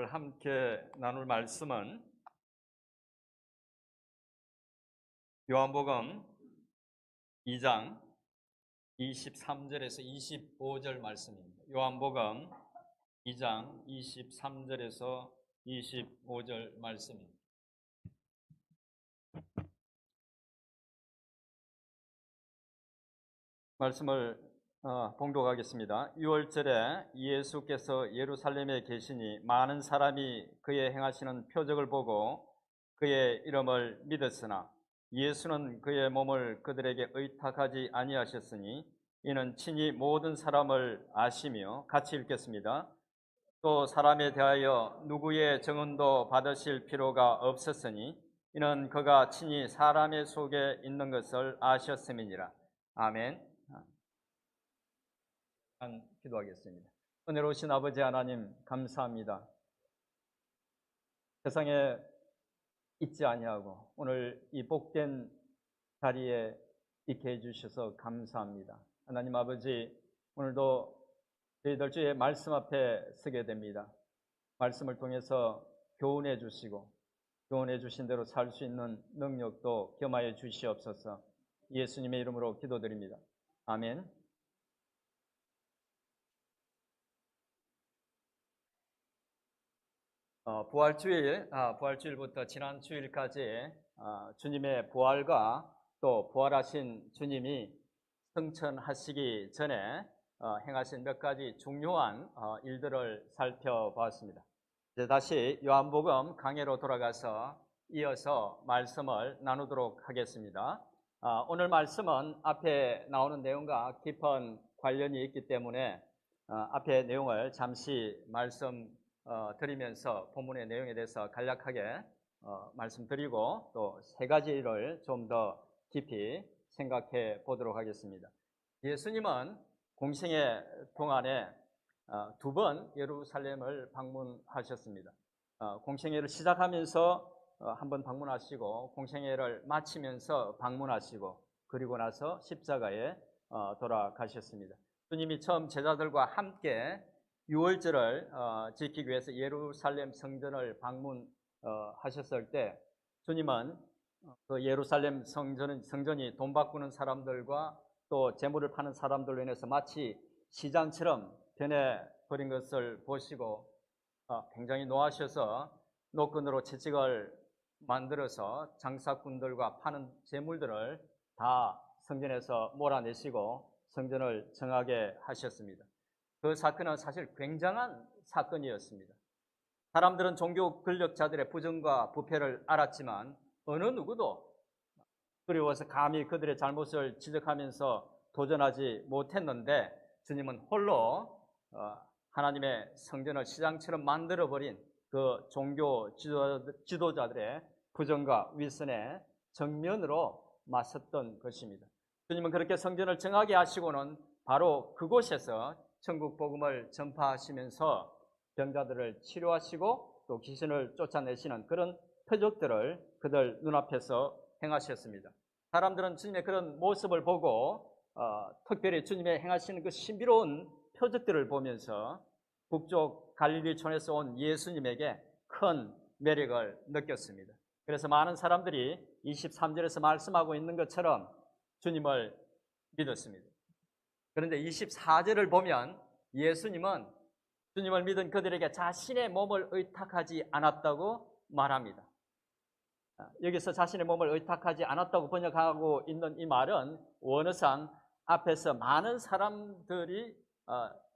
오늘 함께 나눌 말씀은 요한복음 2장 23절에서 25절 말씀입니다. 요한복음 2장 23절에서 25절 말씀입니다. 말씀을 봉독하겠습니다. 6월절에 예수께서 예루살렘에 계시니 많은 사람이 그의 행하시는 표적을 보고 그의 이름을 믿었으나 예수는 그의 몸을 그들에게 의탁하지 아니하셨으니 이는 친히 모든 사람을 아시며, 같이 읽겠습니다. 또 사람에 대하여 누구의 증언도 받으실 필요가 없었으니 이는 그가 친히 사람의 속에 있는 것을 아셨음이니라. 아멘. 기도하겠습니다. 은혜로우신 아버지 하나님, 감사합니다. 세상에 있지 아니하고 오늘 이 복된 자리에 있게 해주셔서 감사합니다. 하나님 아버지, 오늘도 저희들 주의 말씀 앞에 서게 됩니다. 말씀을 통해서 교훈해 주시고 교훈해 주신 대로 살 수 있는 능력도 겸하여 주시옵소서. 예수님의 이름으로 기도드립니다. 아멘. 부활주일부터 지난 주일까지 주님의 부활과 또 부활하신 주님이 승천하시기 전에 행하신 몇 가지 중요한 일들을 살펴보았습니다. 이제 다시 요한복음 강해로 돌아가서 이어서 말씀을 나누도록 하겠습니다. 오늘 말씀은 앞에 나오는 내용과 깊은 관련이 있기 때문에 앞에 내용을 잠시 드리면서 본문의 내용에 대해서 간략하게 말씀드리고 또 세 가지를 좀 더 깊이 생각해 보도록 하겠습니다. 예수님은 공생의 동안에 두 번 예루살렘을 방문하셨습니다. 공생애를 시작하면서 한 번 방문하시고 공생애를 마치면서 방문하시고 그리고 나서 십자가에 돌아가셨습니다. 주님이 처음 제자들과 함께 유월절을 지키기 위해서 예루살렘 성전을 방문하셨을 때 주님은 그 예루살렘 성전이 돈 바꾸는 사람들과 또 재물을 파는 사람들로 인해서 마치 시장처럼 변해버린 것을 보시고 굉장히 노하셔서 노끈으로 채찍을 만들어서 장사꾼들과 파는 재물들을 다 성전에서 몰아내시고 성전을 정하게 하셨습니다. 그 사건은 사실 굉장한 사건이었습니다. 사람들은 종교 권력자들의 부정과 부패를 알았지만 어느 누구도 두려워서 감히 그들의 잘못을 지적하면서 도전하지 못했는데 주님은 홀로 하나님의 성전을 시장처럼 만들어버린 그 종교 지도자들의 부정과 위선에 정면으로 맞섰던 것입니다. 주님은 그렇게 성전을 정하게 하시고는 바로 그곳에서 천국 복음을 전파하시면서 병자들을 치료하시고 또 귀신을 쫓아내시는 그런 표적들을 그들 눈앞에서 행하셨습니다. 사람들은 주님의 그런 모습을 보고 특별히 주님의 행하시는 그 신비로운 표적들을 보면서 북쪽 갈릴리촌에서 온 예수님에게 큰 매력을 느꼈습니다. 그래서 많은 사람들이 23절에서 말씀하고 있는 것처럼 주님을 믿었습니다. 그런데 24절을 보면 예수님은 주님을 믿은 그들에게 자신의 몸을 의탁하지 않았다고 말합니다. 여기서 자신의 몸을 의탁하지 않았다고 번역하고 있는 이 말은 원어상 앞에서 많은 사람들이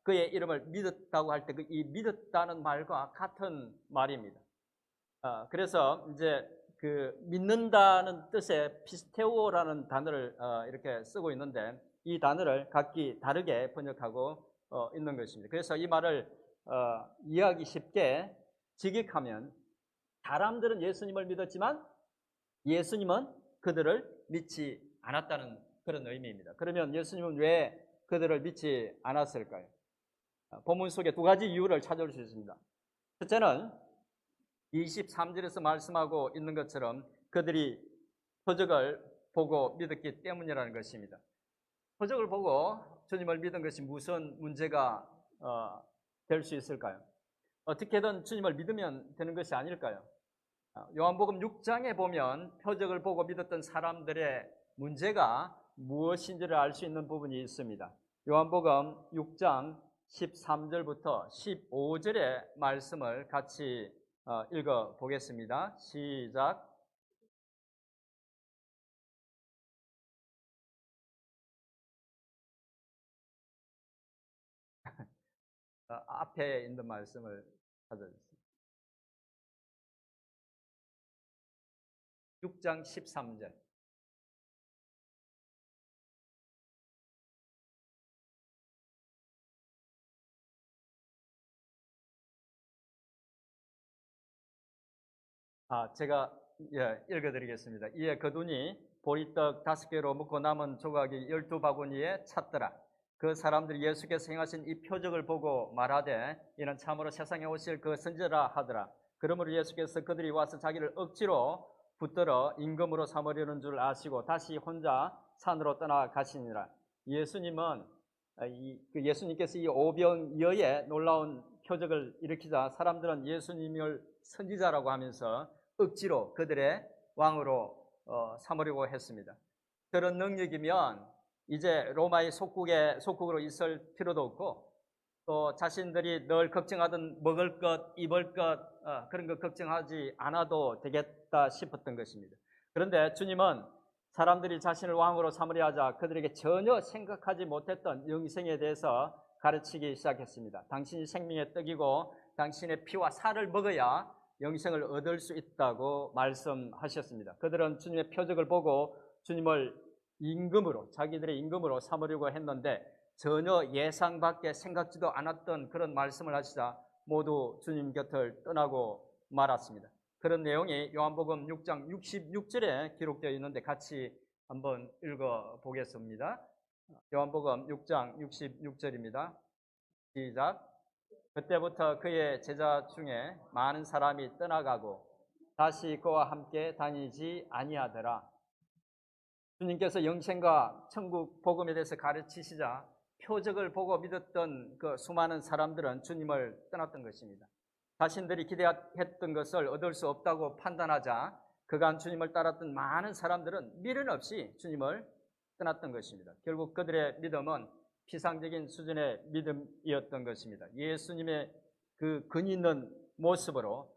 그의 이름을 믿었다고 할 때 이 믿었다는 말과 같은 말입니다. 그래서 이제 그 믿는다는 뜻의 피스테오라는 단어를 이렇게 쓰고 있는데 이 단어를 각기 다르게 번역하고 있는 것입니다. 그래서 이 말을 이해하기 쉽게 직역하면 사람들은 예수님을 믿었지만 예수님은 그들을 믿지 않았다는 그런 의미입니다. 그러면 예수님은 왜 그들을 믿지 않았을까요? 본문 속에 두 가지 이유를 찾아올 수 있습니다. 첫째는 23절에서 말씀하고 있는 것처럼 그들이 표적을 보고 믿었기 때문이라는 것입니다. 표적을 보고 주님을 믿은 것이 무슨 문제가 될 수 있을까요? 어떻게든 주님을 믿으면 되는 것이 아닐까요? 요한복음 6장에 보면 표적을 보고 믿었던 사람들의 문제가 무엇인지를 알 수 있는 부분이 있습니다. 요한복음 6장 13절부터 15절의 말씀을 같이 읽어 보겠습니다. 시작. 앞에 있는 말씀을 찾아주세요. 6장 13절. 제가 읽어드리겠습니다. 이에 그분이 보리떡 5개로 먹고 남은 조각이 12바구니에 찼더라. 그 사람들이 예수께서 행하신 이 표적을 보고 말하되 이는 참으로 세상에 오실 그 선지자라 하더라. 그러므로 예수께서 그들이 와서 자기를 억지로 붙들어 임금으로 삼으려는 줄 아시고 다시 혼자 산으로 떠나가시니라. 예수님은 예수님께서 이 오병이어의 놀라운 표적을 일으키자 사람들은 예수님을 선지자라고 하면서 억지로 그들의 왕으로 삼으려고 했습니다. 그런 능력이면 이제 로마의 속국으로 있을 필요도 없고 또 자신들이 늘 걱정하던 먹을 것, 입을 것 그런 거 걱정하지 않아도 되겠다 싶었던 것입니다. 그런데 주님은 사람들이 자신을 왕으로 삼으려 하자 그들에게 전혀 생각하지 못했던 영생에 대해서 가르치기 시작했습니다. 당신이 생명의 떡이고 당신의 피와 살을 먹어야 영생을 얻을 수 있다고 말씀하셨습니다. 그들은 주님의 표적을 보고 주님을 자기들의 임금으로 삼으려고 했는데 전혀 예상 밖에 생각지도 않았던 그런 말씀을 하시자 모두 주님 곁을 떠나고 말았습니다. 그런 내용이 요한복음 6장 66절에 기록되어 있는데 같이 한번 읽어보겠습니다. 요한복음 6장 66절입니다. 시작. 그때부터 그의 제자 중에 많은 사람이 떠나가고 다시 그와 함께 다니지 아니하더라. 주님께서 영생과 천국 복음에 대해서 가르치시자 표적을 보고 믿었던 그 수많은 사람들은 주님을 떠났던 것입니다. 자신들이 기대했던 것을 얻을 수 없다고 판단하자 그간 주님을 따랐던 많은 사람들은 미련 없이 주님을 떠났던 것입니다. 결국 그들의 믿음은 피상적인 수준의 믿음이었던 것입니다. 예수님의 그 근위 있는 모습으로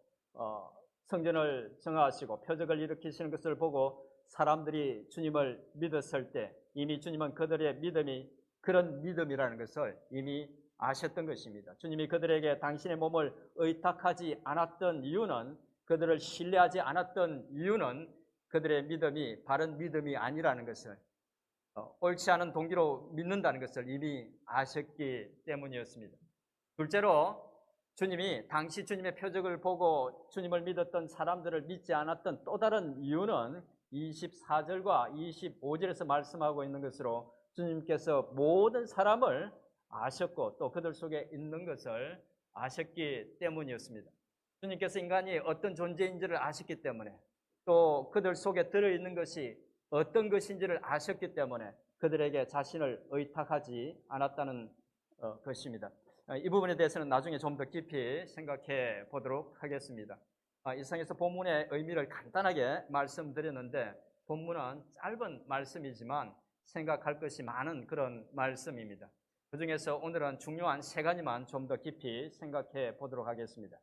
성전을 정하시고 표적을 일으키시는 것을 보고 사람들이 주님을 믿었을 때 이미 주님은 그들의 믿음이 그런 믿음이라는 것을 이미 아셨던 것입니다. 주님이 그들에게 당신의 몸을 의탁하지 않았던 이유는 그들을 신뢰하지 않았던 이유는 그들의 믿음이 바른 믿음이 아니라는 것을 옳지 않은 동기로 믿는다는 것을 이미 아셨기 때문이었습니다. 둘째로 주님이 당시 주님의 표적을 보고 주님을 믿었던 사람들을 믿지 않았던 또 다른 이유는 24절과 25절에서 말씀하고 있는 것으로 주님께서 모든 사람을 아셨고 또 그들 속에 있는 것을 아셨기 때문이었습니다. 주님께서 인간이 어떤 존재인지를 아셨기 때문에 또 그들 속에 들어있는 것이 어떤 것인지를 아셨기 때문에 그들에게 자신을 의탁하지 않았다는 것입니다. 이 부분에 대해서는 나중에 좀 더 깊이 생각해 보도록 하겠습니다. 이상에서 본문의 의미를 간단하게 말씀드렸는데 본문은 짧은 말씀이지만 생각할 것이 많은 그런 말씀입니다. 그 중에서 오늘은 중요한 세 가지만 좀 더 깊이 생각해 보도록 하겠습니다.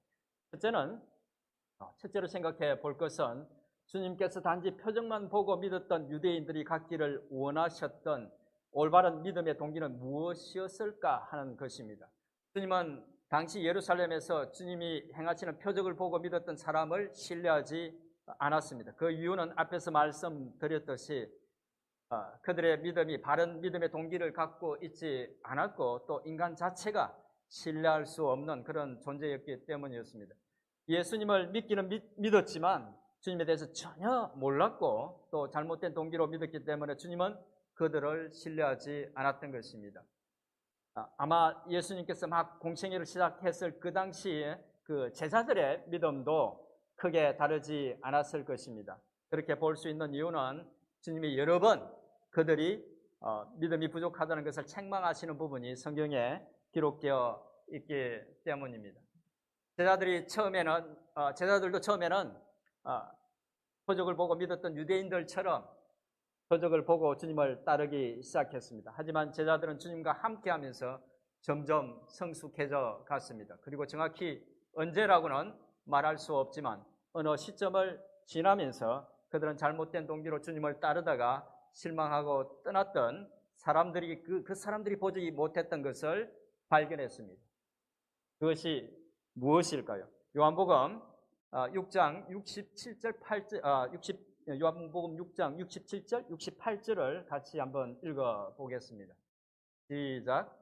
첫째로 생각해 볼 것은 주님께서 단지 표적만 보고 믿었던 유대인들이 갖기를 원하셨던 올바른 믿음의 동기는 무엇이었을까 하는 것입니다. 주님은 당시 예루살렘에서 주님이 행하시는 표적을 보고 믿었던 사람을 신뢰하지 않았습니다. 그 이유는 앞에서 말씀드렸듯이 그들의 믿음이 바른 믿음의 동기를 갖고 있지 않았고 또 인간 자체가 신뢰할 수 없는 그런 존재였기 때문이었습니다. 예수님을 믿기는 믿었지만 주님에 대해서 전혀 몰랐고 또 잘못된 동기로 믿었기 때문에 주님은 그들을 신뢰하지 않았던 것입니다. 아마 예수님께서 막 공생애를 시작했을 그 당시에 그 제자들의 믿음도 크게 다르지 않았을 것입니다. 그렇게 볼 수 있는 이유는 주님이 여러 번 그들이 믿음이 부족하다는 것을 책망하시는 부분이 성경에 기록되어 있기 때문입니다. 제자들도 처음에는 표적을 보고 믿었던 유대인들처럼 표적을 보고 주님을 따르기 시작했습니다. 하지만 제자들은 주님과 함께하면서 점점 성숙해져 갔습니다. 그리고 정확히 언제라고는 말할 수 없지만 어느 시점을 지나면서 그들은 잘못된 동기로 주님을 따르다가 실망하고 떠났던 사람들이 그 사람들이 보지 못했던 것을 발견했습니다. 그것이 무엇일까요? 요한복음 6장 67절 8절 60 요한복음 6장 67절 68절을 같이 한번 읽어 보겠습니다. 시작.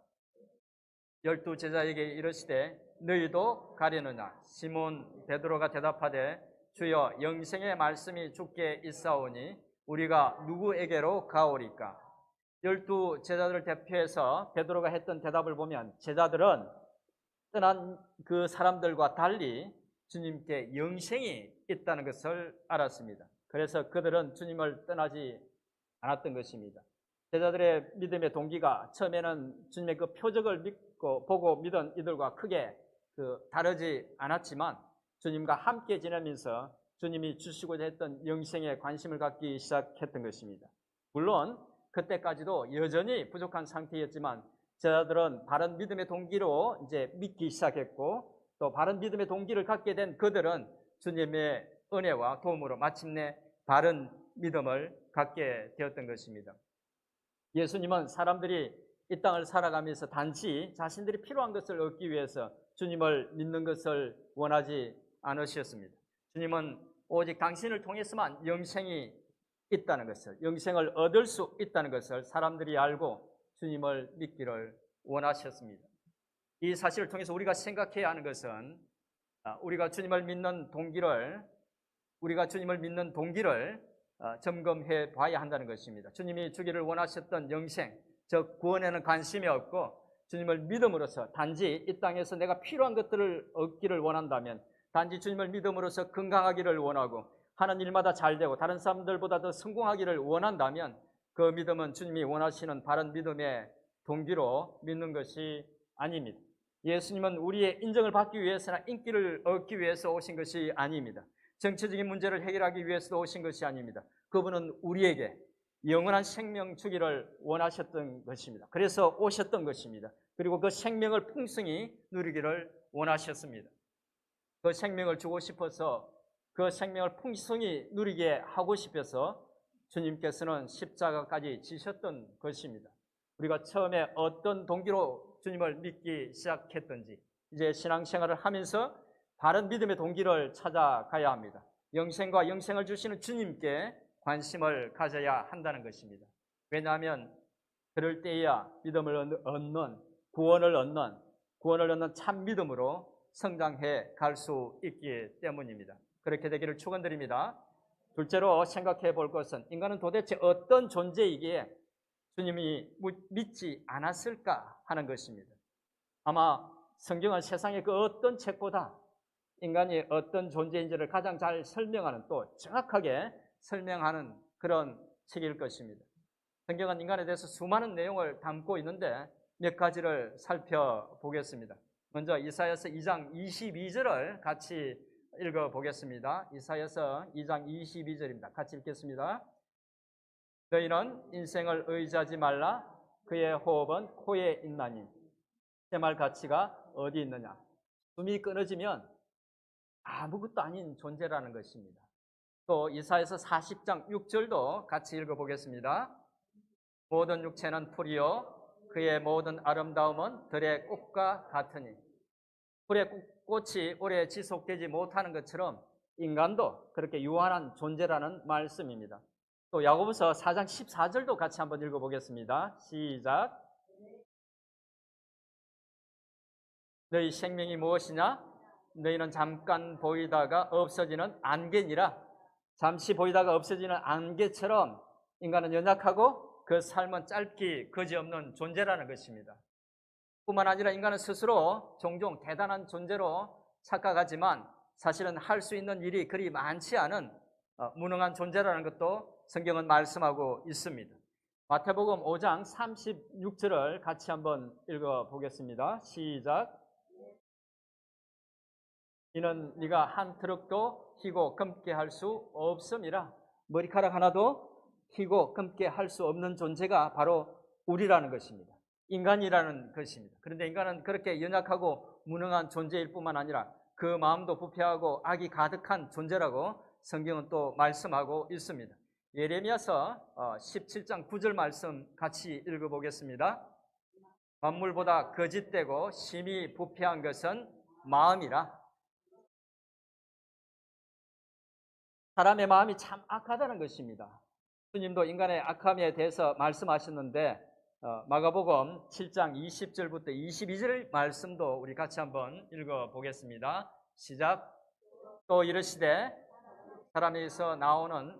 12제자에게 이르시되 너희도 가려느냐? 시몬 베드로가 대답하되 주여 영생의 말씀이 주께 있사오니 우리가 누구에게로 가오리까? 12제자들을 대표해서 베드로가 했던 대답을 보면 제자들은 떠난 그 사람들과 달리 주님께 영생이 있다는 것을 알았습니다. 그래서 그들은 주님을 떠나지 않았던 것입니다. 제자들의 믿음의 동기가 처음에는 주님의 그 표적을 믿고 보고 믿은 이들과 크게 다르지 않았지만 주님과 함께 지내면서 주님이 주시고자 했던 영생에 관심을 갖기 시작했던 것입니다. 물론 그때까지도 여전히 부족한 상태였지만 제자들은 바른 믿음의 동기로 이제 믿기 시작했고 또 바른 믿음의 동기를 갖게 된 그들은 주님의 은혜와 도움으로 마침내 바른 믿음을 갖게 되었던 것입니다. 예수님은 사람들이 이 땅을 살아가면서 단지 자신들이 필요한 것을 얻기 위해서 주님을 믿는 것을 원하지 않으셨습니다. 주님은 오직 당신을 통해서만 영생이 있다는 것을, 영생을 얻을 수 있다는 것을 사람들이 알고 주님을 믿기를 원하셨습니다. 이 사실을 통해서 우리가 생각해야 하는 것은 우리가 주님을 믿는 동기를 점검해 봐야 한다는 것입니다. 주님이 주기를 원하셨던 영생, 즉 구원에는 관심이 없고 주님을 믿음으로써 단지 이 땅에서 내가 필요한 것들을 얻기를 원한다면, 단지 주님을 믿음으로써 건강하기를 원하고 하는 일마다 잘 되고 다른 사람들보다 더 성공하기를 원한다면 그 믿음은 주님이 원하시는 바른 믿음의 동기로 믿는 것이 아닙니다. 예수님은 우리의 인정을 받기 위해서나 인기를 얻기 위해서 오신 것이 아닙니다. 정치적인 문제를 해결하기 위해서도 오신 것이 아닙니다. 그분은 우리에게 영원한 생명 주기를 원하셨던 것입니다. 그래서 오셨던 것입니다. 그리고 그 생명을 풍성히 누리기를 원하셨습니다. 그 생명을 주고 싶어서, 그 생명을 풍성히 누리게 하고 싶어서 주님께서는 십자가까지 지셨던 것입니다. 우리가 처음에 어떤 동기로 주님을 믿기 시작했던지 이제 신앙생활을 하면서 바른 믿음의 동기를 찾아가야 합니다. 영생과 영생을 주시는 주님께 관심을 가져야 한다는 것입니다. 왜냐하면 그럴 때에야 믿음을 얻는, 구원을 얻는 참 믿음으로 성장해 갈 수 있기 때문입니다. 그렇게 되기를 축원드립니다. 둘째로 생각해 볼 것은 인간은 도대체 어떤 존재이기에 주님이 믿지 않았을까 하는 것입니다. 아마 성경은 세상의 그 어떤 책보다 인간이 어떤 존재인지를 가장 잘 설명하는, 또 정확하게 설명하는 그런 책일 것입니다. 성경은 인간에 대해서 수많은 내용을 담고 있는데 몇 가지를 살펴보겠습니다. 먼저 이사야서 2장 22절을 같이 읽어보겠습니다. 이사야서 2장 22절입니다. 같이 읽겠습니다. 너희는 인생을 의지하지 말라. 그의 호흡은 코에 있나니 생활 가치가 어디 있느냐. 숨이 끊어지면 아무것도 아닌 존재라는 것입니다. 또 이사야서 40장 6절도 같이 읽어보겠습니다. 모든 육체는 풀이요 그의 모든 아름다움은 들의 꽃과 같으니. 풀의 꽃이 오래 지속되지 못하는 것처럼 인간도 그렇게 유한한 존재라는 말씀입니다. 또 야고보서 4장 14절도 같이 한번 읽어보겠습니다. 시작. 너희 생명이 무엇이냐? 너희는 잠깐 보이다가 없어지는 안개니라. 잠시 보이다가 없어지는 안개처럼 인간은 연약하고 그 삶은 짧기 그지없는 존재라는 것입니다. 뿐만 아니라 인간은 스스로 종종 대단한 존재로 착각하지만 사실은 할 수 있는 일이 그리 많지 않은 무능한 존재라는 것도 성경은 말씀하고 있습니다. 마태복음 5장 36절을 같이 한번 읽어보겠습니다. 시작. 이는 네가 한 트럭도 희고 검게 할 수 없음이라. 머리카락 하나도 희고 검게 할 수 없는 존재가 바로 우리라는 것입니다. 인간이라는 것입니다. 그런데 인간은 그렇게 연약하고 무능한 존재일 뿐만 아니라 그 마음도 부패하고 악이 가득한 존재라고 성경은 또 말씀하고 있습니다. 예레미야서 17장 9절 말씀 같이 읽어보겠습니다. 만물보다 거짓되고 심히 부패한 것은 마음이라. 사람의 마음이 참 악하다는 것입니다. 주님도 인간의 악함에 대해서 말씀하셨는데 마가복음 7장 20절부터 22절 말씀도 우리 같이 한번 읽어보겠습니다. 시작. 또 이르시되 사람에서 나오는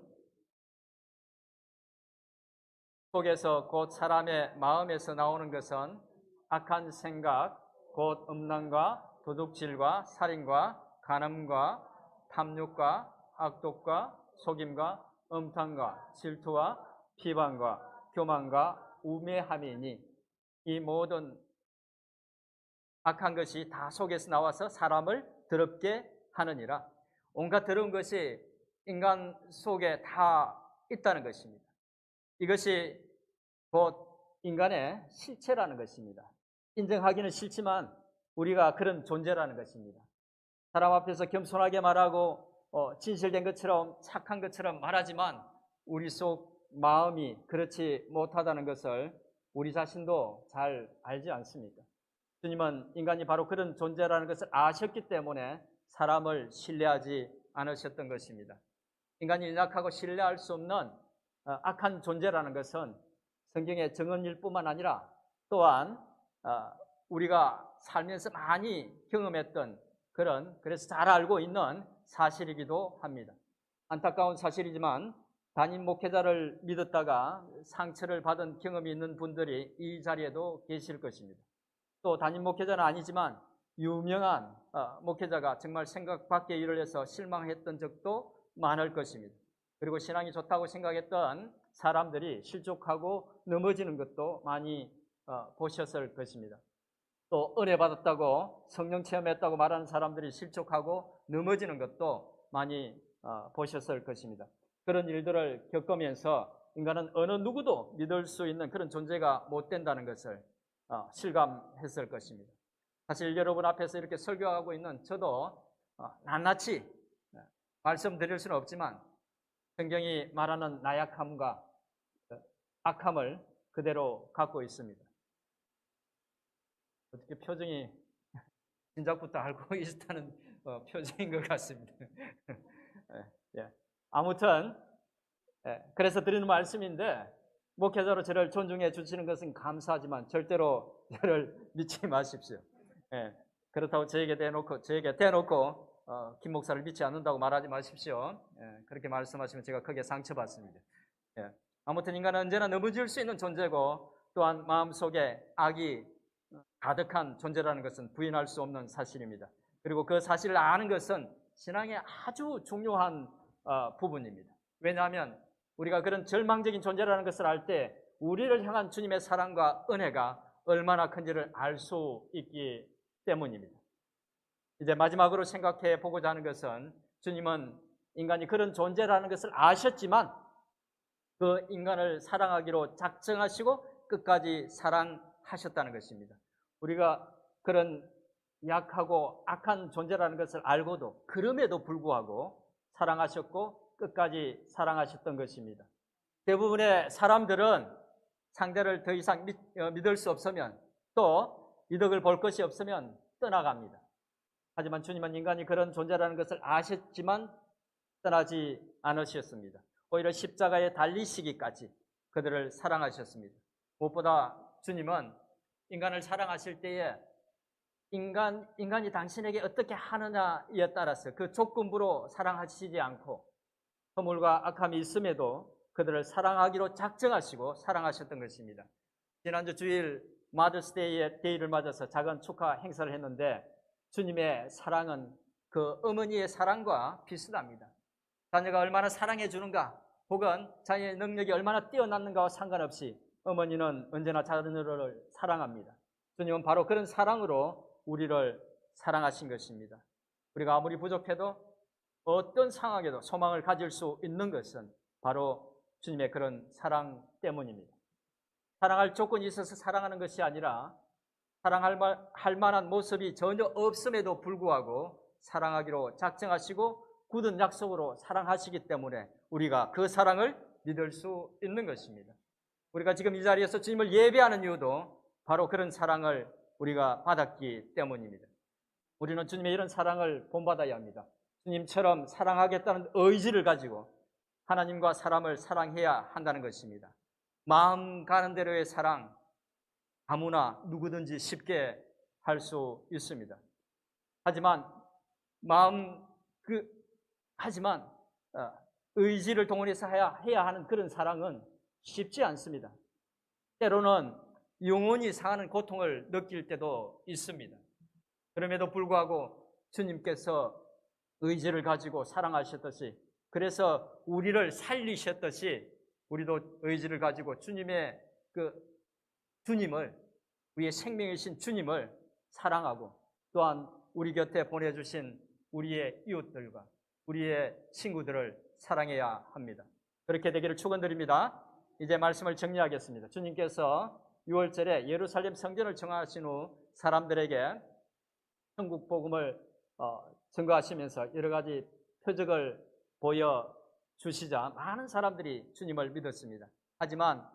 속에서 곧 사람의 마음에서 나오는 것은 악한 생각, 곧 음란과 도둑질과 살인과 간음과 탐욕과 악독과 속임과 음탕과 질투와 비방과 교만과 우매함이니 이 모든 악한 것이 다 속에서 나와서 사람을 더럽게 하느니라. 온갖 더러운 것이 인간 속에 다 있다는 것입니다. 이것이 곧 인간의 실체라는 것입니다. 인정하기는 싫지만 우리가 그런 존재라는 것입니다. 사람 앞에서 겸손하게 말하고 진실된 것처럼 착한 것처럼 말하지만 우리 속 마음이 그렇지 못하다는 것을 우리 자신도 잘 알지 않습니까? 주님은 인간이 바로 그런 존재라는 것을 아셨기 때문에 사람을 신뢰하지 않으셨던 것입니다. 인간이 연약하고 신뢰할 수 없는 악한 존재라는 것은 성경의 정언일 뿐만 아니라 또한 우리가 살면서 많이 경험했던 그래서 잘 알고 있는 사실이기도 합니다. 안타까운 사실이지만 담임 목회자를 믿었다가 상처를 받은 경험이 있는 분들이 이 자리에도 계실 것입니다. 또 담임 목회자는 아니지만 유명한 목회자가 정말 생각 밖의 일을 해서 실망했던 적도 많을 것입니다. 그리고 신앙이 좋다고 생각했던 사람들이 실족하고 넘어지는 것도 많이 보셨을 것입니다. 또 은혜 받았다고 성령 체험했다고 말하는 사람들이 실족하고 넘어지는 것도 많이 보셨을 것입니다. 그런 일들을 겪으면서 인간은 어느 누구도 믿을 수 있는 그런 존재가 못 된다는 것을 실감했을 것입니다. 사실 여러분 앞에서 이렇게 설교하고 있는 저도 낱낱이 말씀드릴 수는 없지만 성경이 말하는 나약함과 악함을 그대로 갖고 있습니다. 어떻게 표정이 진작부터 알고 있다는 표정인 것 같습니다. 아무튼 그래서 드리는 말씀인데 목회자로 저를 존중해 주시는 것은 감사하지만 절대로 저를 믿지 마십시오. 그렇다고 저에게 대놓고 김 목사를 믿지 않는다고 말하지 마십시오. 그렇게 말씀하시면 제가 크게 상처받습니다. 아무튼 인간은 언제나 넘어질 수 있는 존재고 또한 마음속에 악이 가득한 존재라는 것은 부인할 수 없는 사실입니다. 그리고 그 사실을 아는 것은 신앙의 아주 중요한 부분입니다. 왜냐하면 우리가 그런 절망적인 존재라는 것을 알 때 우리를 향한 주님의 사랑과 은혜가 얼마나 큰지를 알 수 있기 때문입니다. 이제 마지막으로 생각해 보고자 하는 것은 주님은 인간이 그런 존재라는 것을 아셨지만 그 인간을 사랑하기로 작정하시고 끝까지 사랑하셨다는 것입니다. 우리가 그런 약하고 악한 존재라는 것을 알고도 그럼에도 불구하고 사랑하셨고 끝까지 사랑하셨던 것입니다. 대부분의 사람들은 상대를 더 이상 믿을 수 없으면 또 이득을 볼 것이 없으면 떠나갑니다. 하지만 주님은 인간이 그런 존재라는 것을 아셨지만 떠나지 않으셨습니다. 오히려 십자가에 달리시기까지 그들을 사랑하셨습니다. 무엇보다 주님은 인간을 사랑하실 때에 인간이 당신에게 어떻게 하느냐에 따라서 그 조건부로 사랑하시지 않고 허물과 악함이 있음에도 그들을 사랑하기로 작정하시고 사랑하셨던 것입니다. 지난주 주일 마더스데이를 맞아서 작은 축하 행사를 했는데 주님의 사랑은 그 어머니의 사랑과 비슷합니다. 자녀가 얼마나 사랑해 주는가 혹은 자녀의 능력이 얼마나 뛰어났는가와 상관없이 어머니는 언제나 자녀를 사랑합니다. 주님은 바로 그런 사랑으로 우리를 사랑하신 것입니다. 우리가 아무리 부족해도 어떤 상황에도 소망을 가질 수 있는 것은 바로 주님의 그런 사랑 때문입니다. 사랑할 조건이 있어서 사랑하는 것이 아니라 사랑할 만한 모습이 전혀 없음에도 불구하고 사랑하기로 작정하시고 굳은 약속으로 사랑하시기 때문에 우리가 그 사랑을 믿을 수 있는 것입니다. 우리가 지금 이 자리에서 주님을 예배하는 이유도 바로 그런 사랑을 우리가 받았기 때문입니다. 우리는 주님의 이런 사랑을 본받아야 합니다. 주님처럼 사랑하겠다는 의지를 가지고 하나님과 사람을 사랑해야 한다는 것입니다. 마음 가는 대로의 사랑, 아무나 누구든지 쉽게 할 수 있습니다. 하지만 의지를 동원해서 해야 하는 그런 사랑은 쉽지 않습니다. 때로는 영혼이 상하는 고통을 느낄 때도 있습니다. 그럼에도 불구하고 주님께서 의지를 가지고 사랑하셨듯이, 그래서 우리를 살리셨듯이 우리도 의지를 가지고 주님을, 우리의 생명이신 주님을 사랑하고, 또한 우리 곁에 보내주신 우리의 이웃들과 우리의 친구들을 사랑해야 합니다. 그렇게 되기를 축원드립니다. 이제 말씀을 정리하겠습니다. 주님께서 6월절에 예루살렘 성전을 정하신 후 사람들에게 천국 복음을 증거하시면서 여러 가지 표적을 보여주시자 많은 사람들이 주님을 믿었습니다. 하지만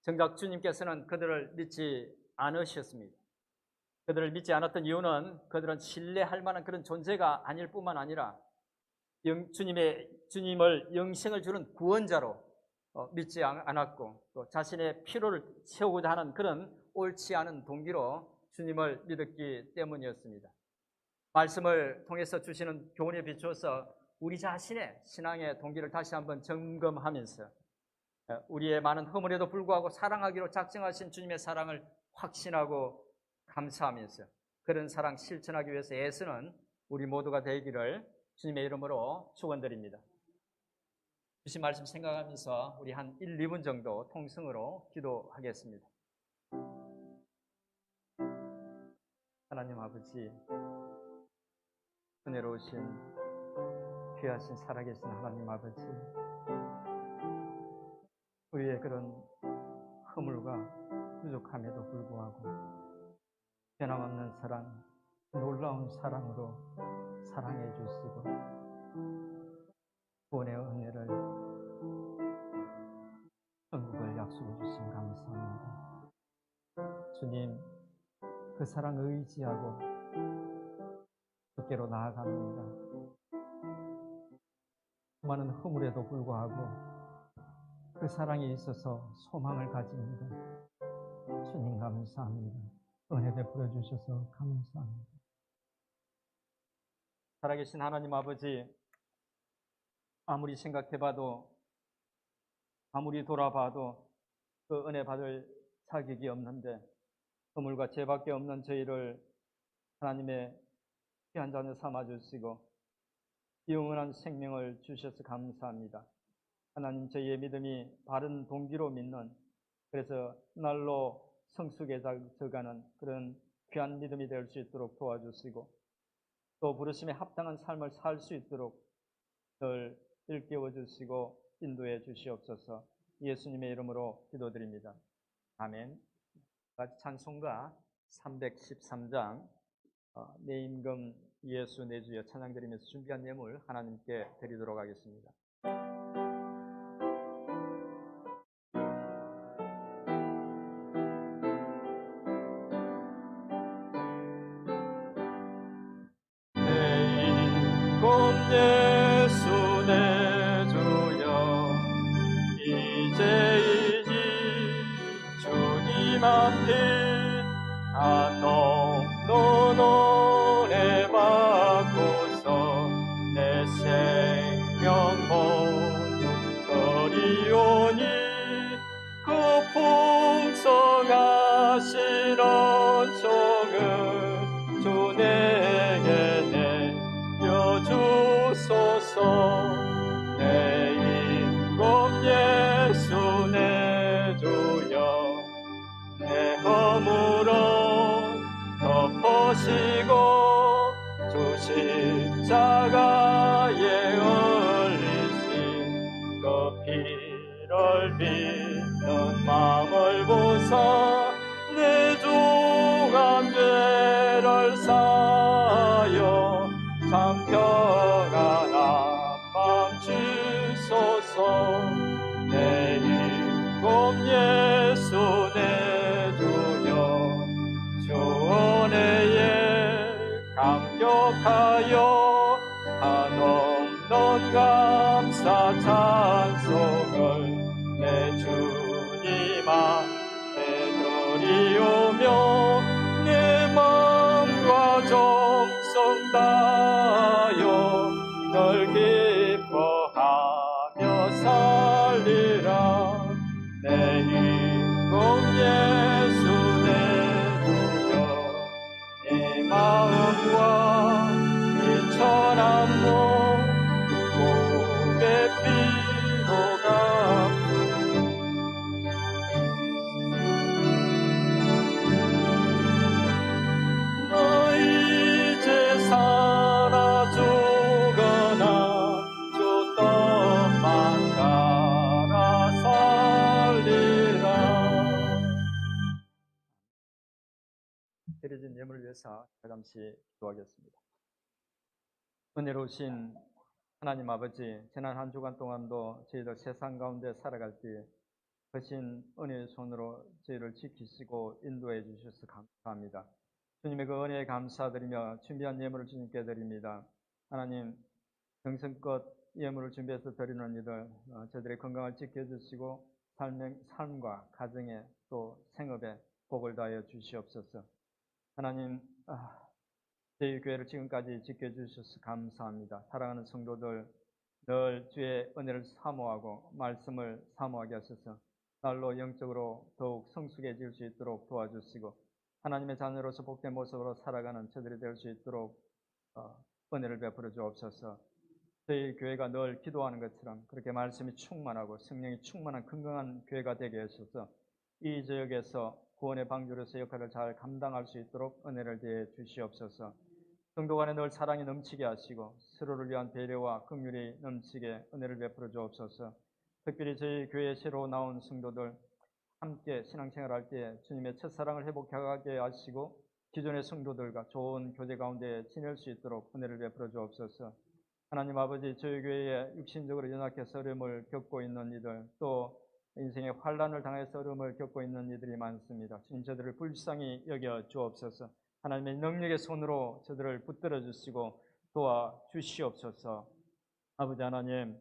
정작 주님께서는 그들을 믿지 않으셨습니다. 그들을 믿지 않았던 이유는 그들은 신뢰할 만한 그런 존재가 아닐 뿐만 아니라 주님을 영생을 주는 구원자로 믿지 않았고, 또 자신의 필요를 채우고자 하는 그런 옳지 않은 동기로 주님을 믿었기 때문이었습니다. 말씀을 통해서 주시는 교훈에 비추어서 우리 자신의 신앙의 동기를 다시 한번 점검하면서 우리의 많은 허물에도 불구하고 사랑하기로 작정하신 주님의 사랑을 확신하고 감사하면서 그런 사랑 실천하기 위해서 애쓰는 우리 모두가 되기를 주님의 이름으로 축원드립니다. 주신 말씀 생각하면서 우리 한 1, 2분 정도 통성으로 기도하겠습니다. 하나님 아버지, 은혜로우신 귀하신 살아계신 하나님 아버지, 우리의 그런 허물과 부족함에도 불구하고 변함없는 사랑, 놀라운 사랑으로 사랑해 주시고 구원의 은혜를, 천국을 약속해 주신 감사합니다. 주님, 그 사랑을 의지하고 주께로 나아갑니다. 수많은 허물에도 불구하고 그 사랑에 있어서 소망을 가집니다. 주님 감사합니다. 은혜 베풀어 주셔서 감사합니다. 살아계신 하나님 아버지, 아무리 생각해봐도, 아무리 돌아봐도 그 은혜 받을 자격이 없는데 허물과 죄밖에 없는 저희를 하나님의 귀한 자녀 삼아주시고 영원한 생명을 주셔서 감사합니다. 하나님, 저희의 믿음이 바른 동기로 믿는, 그래서 날로 성숙에 져가는 그런 귀한 믿음이 될 수 있도록 도와주시고, 또 부르심에 합당한 삶을 살 수 있도록 늘 일깨워 주시고 인도해 주시옵소서. 예수님의 이름으로 기도드립니다. 아멘. 찬송가 313장 내 임금 예수 내 주여 찬양드리면서 준비한 예물 하나님께 드리도록 하겠습니다. 예수 내 주여 이제이니 주님 앞에 한없는 은혜 받고서 내 생명 모두 드리오니 그 풍성하신 은총을 주 내게 주소서. 내 임금 예수 내 주여 내 허물은 덮으시고 주신 십자가에 흘리신 그 피를 믿는 마음을 보사 내 중한 죄를 사여 참 평안한 밤 주소서. 내 일곱 예수 내 주여 주 은혜에 감격하여 한없는 감사 찬송을 내 주님 앞에 드리오며 내 마음과 정성 다하여 널 기뻐하며 살리라. 내 일곱 예수 내 주여 이 마음과 이 천한 몸 복의 피로 갚으리. 나 이제 살아 죽어나 주 뜻만 따라 살리라. 드려진 예물을 위해서 잠시 기도하겠습니다. 은혜로우신 하나님 아버지, 지난 한 주간 동안도 저희들 세상 가운데 살아갈 때 크신 은혜의 손으로 저희를 지키시고 인도해 주셔서 감사합니다. 주님의 그 은혜에 감사드리며 준비한 예물을 주님께 드립니다. 하나님, 정성껏 예물을 준비해서 드리는 이들, 저들의 건강을 지켜주시고 삶과 가정에 또 생업에 복을 다하여 주시옵소서. 하나님, 저희 교회를 지금까지 지켜주셔서 감사합니다. 사랑하는 성도들, 늘 주의 은혜를 사모하고 말씀을 사모하게 하셔서 날로 영적으로 더욱 성숙해질 수 있도록 도와주시고 하나님의 자녀로서 복된 모습으로 살아가는 저들이 될 수 있도록 은혜를 베풀어 주옵소서. 저희 교회가 늘 기도하는 것처럼 그렇게 말씀이 충만하고 성령이 충만한 건강한 교회가 되게 하셔서 이 지역에서 구원의 방주로서 역할을 잘 감당할 수 있도록 은혜를 대해 주시옵소서. 성도 간에 늘 사랑이 넘치게 하시고 서로를 위한 배려와 긍휼이 넘치게 은혜를 베풀어 주옵소서. 특별히 저희 교회에 새로 나온 성도들 함께 신앙생활할 때 주님의 첫사랑을 회복하게 하시고 기존의 성도들과 좋은 교제 가운데 지낼 수 있도록 은혜를 베풀어 주옵소서. 하나님 아버지, 저희 교회에 육신적으로 연약해서 어려움을 겪고 있는 이들, 또 인생의 환난을 당해서 어려움을 겪고 있는 이들이 많습니다. 주님, 저들을 불쌍히 여겨 주옵소서. 하나님의 능력의 손으로 저들을 붙들어 주시고 도와 주시옵소서. 아버지 하나님,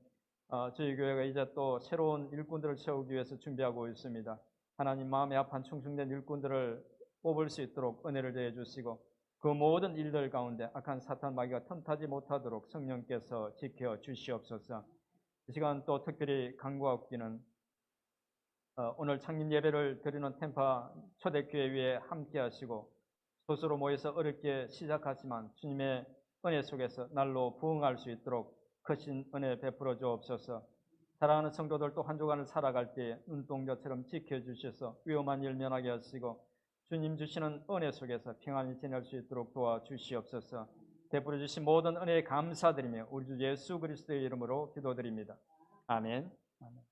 저희 교회가 이제 또 새로운 일꾼들을 세우기 위해서 준비하고 있습니다. 하나님, 마음에 합한 충성된 일꾼들을 뽑을 수 있도록 은혜를 더해 주시고 그 모든 일들 가운데 악한 사탄 마귀가 틈타지 못하도록 성령께서 지켜 주시옵소서. 이 시간 또 특별히 간구하옵기는 오늘 창립 예배를 드리는 템파 초대교회 위에 함께 하시고 스스로 모여서 어렵게 시작하지만 주님의 은혜 속에서 날로 부응할 수 있도록 크신 은혜 베풀어 주옵소서. 사랑하는 성도들 또 한 주간을 살아갈 때 눈동자처럼 지켜주셔서 위험한 일 면하게 하시고 주님 주시는 은혜 속에서 평안히 지낼 수 있도록 도와주시옵소서. 베풀어 주신 모든 은혜에 감사드리며 우리 주 예수 그리스도의 이름으로 기도드립니다. 아멘. 아멘.